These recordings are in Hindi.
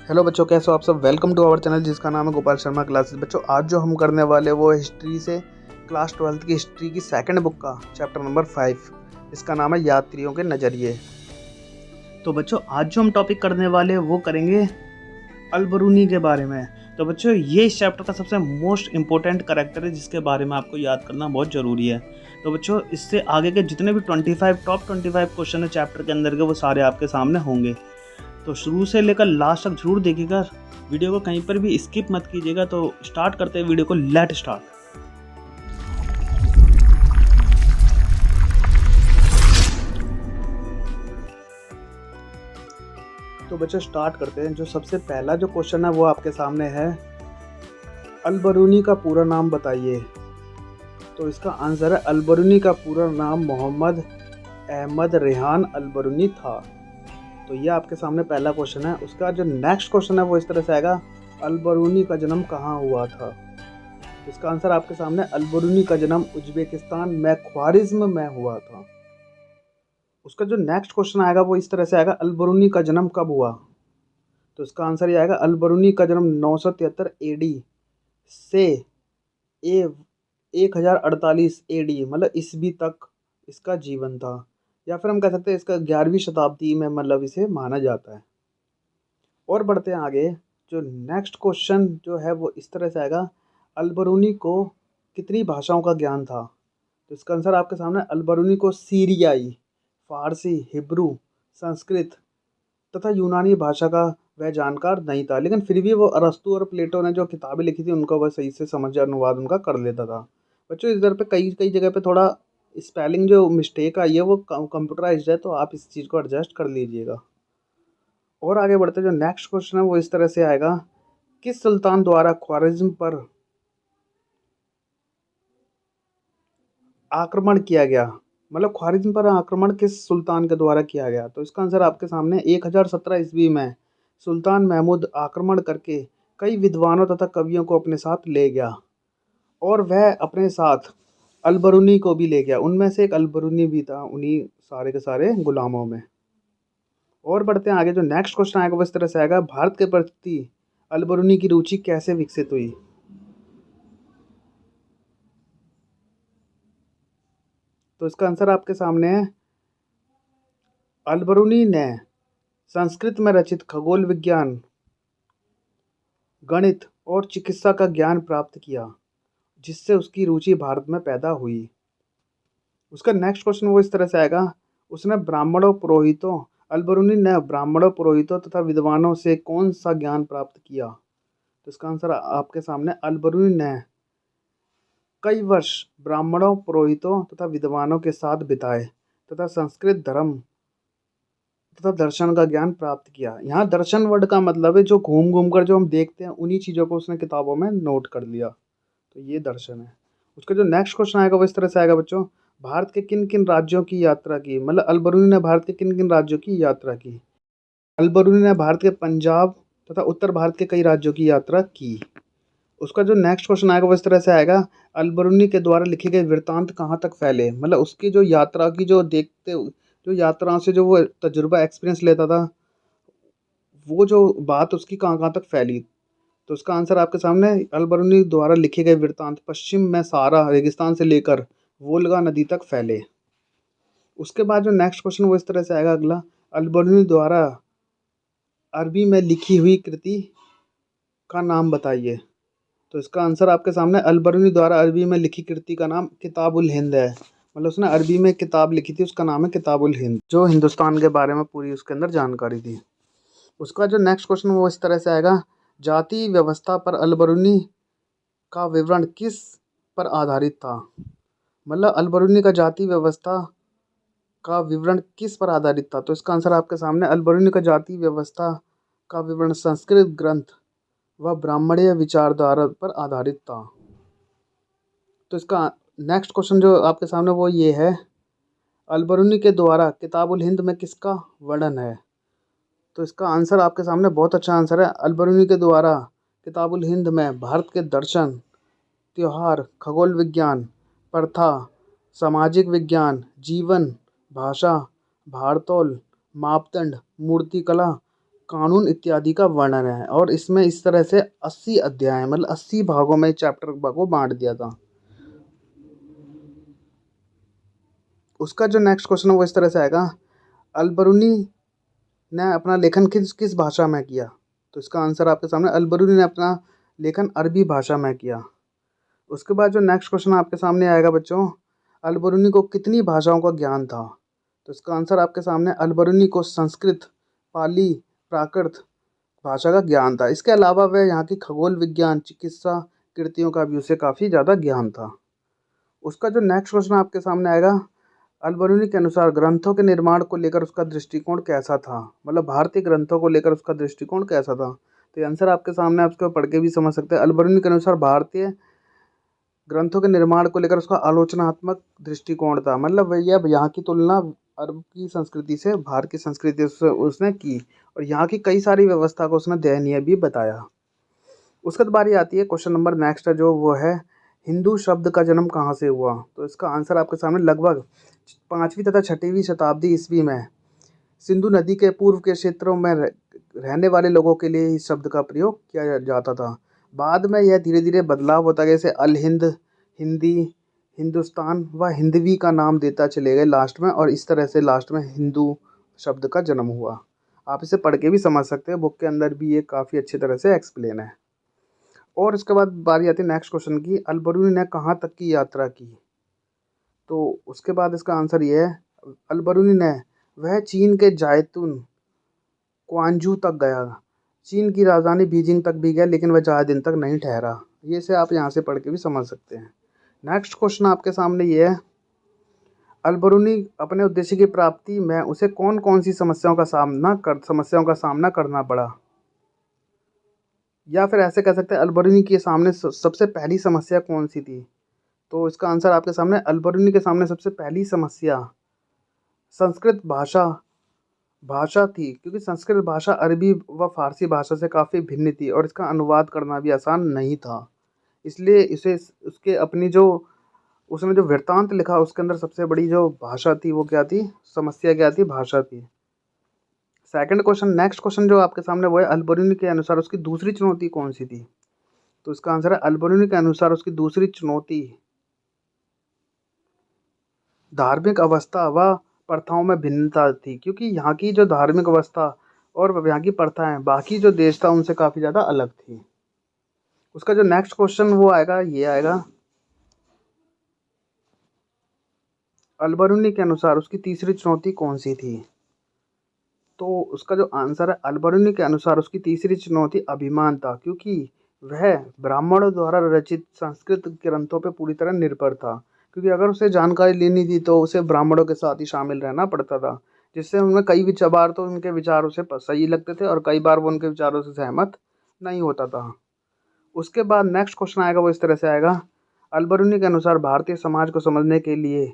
हेलो बच्चों, कैसे हो आप सब। वेलकम टू आवर चैनल जिसका नाम है गोपाल शर्मा क्लासेस। बच्चों, आज जो हम करने वाले वो हिस्ट्री से क्लास 12th की हिस्ट्री की सेकंड बुक का चैप्टर नंबर 5, इसका नाम है यात्रियों के नज़रिए। तो बच्चों, आज जो हम टॉपिक करने वाले वो करेंगे अल-बरूनी के बारे में। तो बच्चों, ये इस चैप्टर का सबसे मोस्ट इम्पोर्टेंट कैरेक्टर है जिसके बारे में आपको याद करना बहुत ज़रूरी है। तो बच्चों, इससे आगे के जितने भी टॉप 25 क्वेश्चन है चैप्टर के अंदर के, वो सारे आपके सामने होंगे। तो शुरू से लेकर लास्ट तक जरूर देखिएगा, वीडियो को कहीं पर भी स्किप मत कीजिएगा। तो स्टार्ट करते हैं वीडियो को, लेट स्टार्ट। तो बच्चों, स्टार्ट करते हैं। जो सबसे पहला जो क्वेश्चन है वो आपके सामने है, अल-बरूनी का पूरा नाम बताइए। तो इसका आंसर है, अल-बरूनी का पूरा नाम मोहम्मद अहमद रेहान अल-बरूनी था। तो ये आपके सामने पहला क्वेश्चन है। उसका जो नेक्स्ट क्वेश्चन है वो इस तरह से आएगा, अल-बरूनी का जन्म कहाँ हुआ था। इसका आंसर आपके सामने, अल-बरूनी का जन्म उज्बेकिस्तान में ख्वारिज्म में हुआ था। उसका जो नेक्स्ट क्वेश्चन आएगा वो इस तरह से आएगा, अल-बरूनी का जन्म कब हुआ। तो इसका आंसर ये आएगा, अल-बरूनी का जन्म 973 AD से 1048 AD मतलब ईस्वी तक इसका जीवन था, या फिर हम कह सकते हैं इसका 11वीं शताब्दी में मतलब इसे माना जाता है। और बढ़ते हैं आगे। जो नेक्स्ट क्वेश्चन जो है वो इस तरह से आएगा, अल-बरूनी को कितनी भाषाओं का ज्ञान था। तो इसका आंसर आपके सामने, अल-बरूनी को सीरियाई, फारसी, हिब्रू, संस्कृत तथा यूनानी भाषा का वह जानकार नहीं था, लेकिन फिर भी वो अरस्तु और प्लेटो ने जो किताबें लिखी थी उनको वह सही से समझ अनुवाद उनका कर लेता था। बच्चों, इधर पे कई कई जगह पे थोड़ा स्पेलिंग जो मिस्टेक आई है वो कंप्यूटराइज्ड है, तो आप इस चीज़ को एडजस्ट कर लीजिएगा। और आगे बढ़ते, जो नेक्स्ट क्वेश्चन है वो इस तरह से आएगा, किस सुल्तान द्वारा ख्वारिज्म पर आक्रमण किया गया। मतलब ख्वारिज्म पर आक्रमण किस सुल्तान के द्वारा किया गया। तो इसका आंसर आपके सामने, 1017 ईस्वी में सुल्तान महमूद आक्रमण करके कई विद्वानों तथा कवियों को अपने साथ ले गया, और वह अपने साथ अल-बरूनी को भी ले गया। उनमें से एक अल-बरूनी भी था उन्हीं सारे के सारे गुलामों में। और बढ़ते हैं आगे। जो नेक्स्ट क्वेश्चन आएगा वो इस तरह से आएगा, भारत के प्रति अल-बरूनी की रुचि कैसे विकसित हुई। तो इसका आंसर आपके सामने है, अल-बरूनी ने संस्कृत में रचित खगोल विज्ञान, गणित और चिकित्सा का ज्ञान प्राप्त किया, जिससे उसकी रुचि भारत में पैदा हुई। उसका नेक्स्ट क्वेश्चन वो इस तरह से आएगा, उसने ब्राह्मणों पुरोहितों अल-बरूनी ने ब्राह्मणों पुरोहितों तथा विद्वानों से कौन सा ज्ञान प्राप्त किया। तो इसका आंसर आपके सामने, अल-बरूनी ने कई वर्ष ब्राह्मणों पुरोहितों तथा विद्वानों के साथ बिताए तथा संस्कृत धर्म तथा दर्शन का ज्ञान प्राप्त किया। यहाँ दर्शन वर्ड का मतलब है जो घूम घूम कर जो हम देखते हैं उन्हीं चीज़ों को उसने किताबों में नोट कर लिया, तो ये दर्शन है। उसका जो नेक्स्ट क्वेश्चन आएगा वो इस तरह से आएगा, बच्चों, भारत के किन किन राज्यों की यात्रा की। मतलब अल-बरूनी ने भारत के किन किन राज्यों की यात्रा की। अल-बरूनी ने भारत के पंजाब तथा उत्तर भारत के कई राज्यों की यात्रा की। उसका जो नेक्स्ट क्वेश्चन आएगा वो इस तरह से आएगा, अल-बरूनी के द्वारा लिखे गए वृत्तांत कहाँ तक फैले। मतलब उसकी जो यात्रा की जो देखते, जो यात्राओं से जो वो तजुर्बा एक्सपीरियंस लेता था, वो जो बात उसकी कहाँ कहाँ तक फैली। तो उसका आंसर आपके सामने, अल-बरूनी द्वारा लिखे गए वृत्तांत पश्चिम में सहारा रेगिस्तान से लेकर वोल्गा नदी तक फैले। उसके बाद जो नेक्स्ट क्वेश्चन वो इस तरह से आएगा अगला, अल-बरूनी द्वारा अरबी में लिखी हुई कृति का नाम बताइए। तो इसका आंसर आपके सामने, अल-बरूनी द्वारा अरबी में लिखी कृति का नाम किताबुल हिंद है। मतलब उसने अरबी में किताब लिखी थी, उसका नाम है किताबुल हिंद, जो हिंदुस्तान के बारे में पूरी उसके अंदर जानकारी थी। उसका जो नेक्स्ट क्वेश्चन वो इस तरह से आएगा, जाति व्यवस्था पर अल-बरूनी का विवरण किस पर आधारित था। मतलब अल-बरूनी का जाति व्यवस्था का विवरण किस पर आधारित था। तो इसका आंसर आपके सामने, अल-बरूनी का जाति व्यवस्था का विवरण संस्कृत ग्रंथ व ब्राह्मणीय विचारधारा पर आधारित था। तो इसका नेक्स्ट क्वेश्चन जो आपके सामने वो ये है, अल-बरूनी के द्वारा किताबुल हिंद में किसका वर्णन है। तो इसका आंसर आपके सामने बहुत अच्छा आंसर है, अल-बरूनी के द्वारा किताबुल हिंद में भारत के दर्शन, त्योहार, खगोल विज्ञान, प्रथा, सामाजिक विज्ञान, जीवन, भाषा, भारतोल, मापदंड, मूर्तिकला कानून इत्यादि का वर्णन है। और इसमें इस तरह से 80 अध्याय मतलब 80 भागों में चैप्टर को बांट दिया था। उसका जो नेक्स्ट क्वेश्चन है वो इस तरह से आएगा, अल-बरूनी ने अपना लेखन किस किस भाषा में किया? तो इसका आंसर आपके सामने, अल-बरूनी ने अपना लेखन अरबी भाषा में किया। उसके बाद जो नेक्स्ट क्वेश्चन आपके सामने आएगा बच्चों, अल-बरूनी को कितनी भाषाओं का ज्ञान था? तो इसका आंसर आपके सामने, अल-बरूनी को संस्कृत, पाली, प्राकृत भाषा का ज्ञान था। इसके अलावा वह यहाँ की खगोल विज्ञान, चिकित्सा कृतियों का भी उसे काफ़ी ज़्यादा ज्ञान था। उसका जो नेक्स्ट क्वेश्चन आपके सामने आएगा, अल-बरूनी के अनुसार ग्रंथों के निर्माण को लेकर उसका दृष्टिकोण कैसा था? मतलब भारतीय ग्रंथों को लेकर उसका दृष्टिकोण कैसा था? तो ये आंसर आपके सामने, आप इसको पढ़ के भी समझ सकते हैं। अल-बरूनी के अनुसार भारतीय ग्रंथों के निर्माण को लेकर उसका आलोचनात्मक दृष्टिकोण था। मतलब भैया यहाँ की तुलना अरब की संस्कृति से भारत की संस्कृति से उसने की, और यहाँ की कई सारी व्यवस्था को उसने दयनीय भी बताया। उसके बाद बारी आती है क्वेश्चन नंबर नेक्स्ट है जो वो है, हिंदू शब्द का जन्म कहाँ से हुआ? तो इसका आंसर आपके सामने, लगभग 5वीं तथा 6वीं शताब्दी ईस्वी में सिंधु नदी के पूर्व के क्षेत्रों में रहने वाले लोगों के लिए इस शब्द का प्रयोग किया जाता था। बाद में यह धीरे धीरे बदलाव होता गया, जैसे अल हिंद, हिंदी, हिंदुस्तान व हिंदवी का नाम देता चले गए लास्ट में, और इस तरह से लास्ट में हिंदू शब्द का जन्म हुआ। आप इसे पढ़ के भी समझ सकते हैं, बुक के अंदर भी ये काफ़ी अच्छी तरह से एक्सप्लेन है। और इसके बाद बारी आती है नेक्स्ट क्वेश्चन की, अल-बरूनी ने कहाँ तक की यात्रा की? तो उसके बाद इसका आंसर ये है, अल-बरूनी ने वह चीन के जायतून क्वांजू तक गया। चीन की राजधानी बीजिंग तक भी गया, लेकिन वह ज़्यादा दिन तक नहीं ठहरा। ये से आप यहाँ से पढ़ के भी समझ सकते हैं। नेक्स्ट क्वेश्चन आपके सामने ये है, अल-बरूनी अपने उद्देश्य की प्राप्ति में उसे कौन कौन सी समस्याओं का सामना करना पड़ा? या फिर ऐसे कह सकते हैं, अल-बरूनी के सामने सबसे पहली समस्या कौन सी थी? तो इसका आंसर आपके सामने, अल-बरूनी के सामने सबसे पहली समस्या संस्कृत भाषा थी, क्योंकि संस्कृत भाषा अरबी व फारसी भाषा से काफ़ी भिन्न थी और इसका अनुवाद करना भी आसान नहीं था। इसलिए इसे उसके अपनी जो उसने जो वृत्तांत लिखा उसके अंदर सबसे बड़ी जो भाषा थी वो क्या थी, समस्या क्या थी, भाषा थी। सेकंड क्वेश्चन, नेक्स्ट क्वेश्चन जो आपके सामने वो है, अल-बरूनी के अनुसार उसकी दूसरी चुनौती कौन सी थी? तो इसका आंसर है, अल-बरूनी के अनुसार उसकी दूसरी चुनौती धार्मिक अवस्था व प्रथाओं में भिन्नता थी, क्योंकि यहाँ की जो धार्मिक अवस्था और यहाँ की प्रथाएं बाकी जो देश था उनसे काफ़ी ज़्यादा अलग थी। उसका जो नेक्स्ट क्वेश्चन वो आएगा, ये आएगा, अल-बरूनी के अनुसार उसकी तीसरी चुनौती कौन सी थी? तो उसका जो आंसर है, अल-बरूनी के अनुसार उसकी तीसरी चुनौती अभिमान था, क्योंकि वह ब्राह्मणों द्वारा रचित संस्कृत ग्रंथों पर पूरी तरह निर्भर था। क्योंकि अगर उसे जानकारी लेनी थी तो उसे ब्राह्मणों के साथ ही शामिल रहना पड़ता था, जिससे उनमें कई बार तो उनके विचार उसे सही लगते थे और कई बार वो उनके विचारों से सहमत नहीं होता था। उसके बाद नेक्स्ट क्वेश्चन आएगा वो इस तरह से आएगा, अल-बरूनी के अनुसार भारतीय समाज को समझने के लिए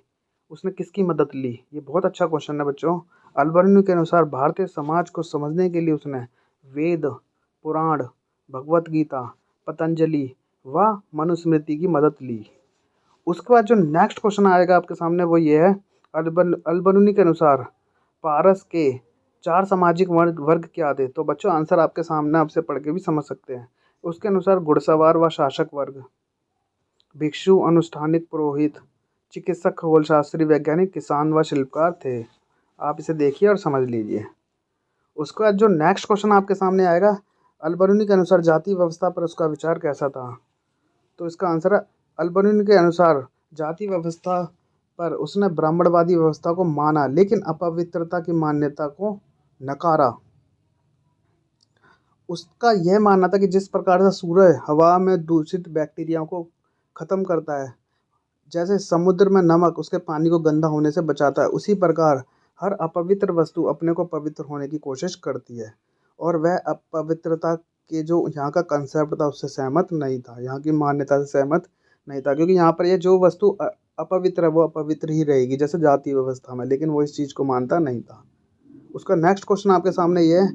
उसने किसकी मदद ली? ये बहुत अच्छा क्वेश्चन है बच्चों। अल-बरूनी के अनुसार भारतीय समाज को समझने के लिए उसने वेद, पुराण, भगवत गीता, पतंजलि व मनुस्मृति की मदद ली। उसके बाद जो नेक्स्ट क्वेश्चन आएगा आपके सामने वो ये है, अल-बरूनी के अनुसार पारस के 4 सामाजिक वर्ग क्या थे? तो बच्चों आंसर आपके सामने, आपसे पढ़ के भी समझ सकते हैं। उसके अनुसार घुड़सवार व शासक वर्ग, भिक्षु, अनुष्ठानिक, पुरोहित, चिकित्सक, खगोलशास्त्री, वैज्ञानिक, किसान व शिल्पकार थे। आप इसे देखिए और समझ लीजिए। उसके बाद जो नेक्स्ट क्वेश्चन आपके सामने आएगा, अल-बरूनी के अनुसार जाति व्यवस्था पर उसका विचार कैसा था? तो इसका आंसर है, अल-बरूनी के अनुसार जाति व्यवस्था पर उसने ब्राह्मणवादी व्यवस्था को माना, लेकिन अपवित्रता की मान्यता को नकारा। उसका यह मानना था कि जिस प्रकार से सूर्य हवा में दूषित बैक्टीरिया को ख़त्म करता है, जैसे समुद्र में नमक उसके पानी को गंदा होने से बचाता है, उसी प्रकार हर अपवित्र वस्तु अपने को पवित्र होने की कोशिश करती है। और वह अपवित्रता के जो यहाँ का कंसेप्ट था उससे सहमत नहीं था, यहाँ की मान्यता से सहमत नहीं था, क्योंकि यहाँ पर ये जो वस्तु अपवित्र है वो अपवित्र ही रहेगी, जैसे जाति व्यवस्था में, लेकिन वो इस चीज़ को मानता नहीं था। उसका नेक्स्ट क्वेश्चन आपके सामने ये है।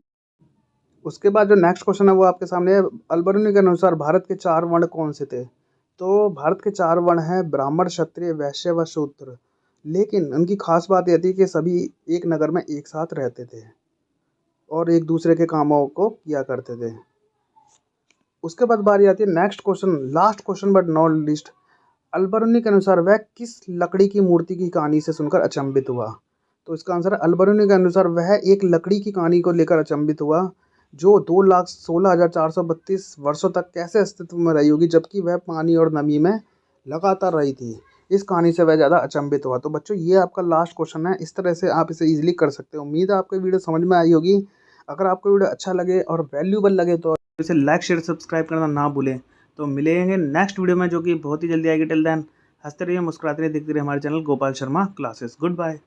उसके बाद जो नेक्स्ट क्वेश्चन है वो आपके सामने है, अल-बरूनी के अनुसार भारत के 4 वर्ण कौन से थे? तो भारत के 4 वर्ण हैं ब्राह्मण, क्षत्रिय, वैश्य व शूद्र। लेकिन उनकी खास बात यह थी कि सभी एक नगर में एक साथ रहते थे। और एक दूसरे के कामों को किया करते थे। उसके बाद बारी आती है next question, last question but not least. Al-Biruni के अनुसार वह किस लकड़ी की मूर्ति की कहानी से सुनकर अचंभित हुआ? तो इसका आंसर है, अलबरूनी के अनुसार वह एक लकड़ी की कहानी को लेकर अचंभित हुआ जो 2,16,432 वर्षों तक कैसे अस्तित्व में रही होगी, जबकि वह पानी और नमी में लगातार रही थी। इस कहानी से वह ज़्यादा अचंभित हुआ। तो बच्चों, ये आपका लास्ट क्वेश्चन है। इस तरह से आप इसे इजीली कर सकते हो। उम्मीद है आपको वीडियो समझ में आई होगी। अगर आपको वीडियो अच्छा लगे और वैल्यूबल लगे तो इसे लाइक शेयर सब्सक्राइब करना ना भूलें। तो मिलेंगे नेक्स्ट वीडियो में, जो कि बहुत ही जल्दी आएगी। टिल देन हंसते रहिए, मुस्कुराते रहिए, देखते रहिए हमारे channel Gopal Sharma classes. Good bye.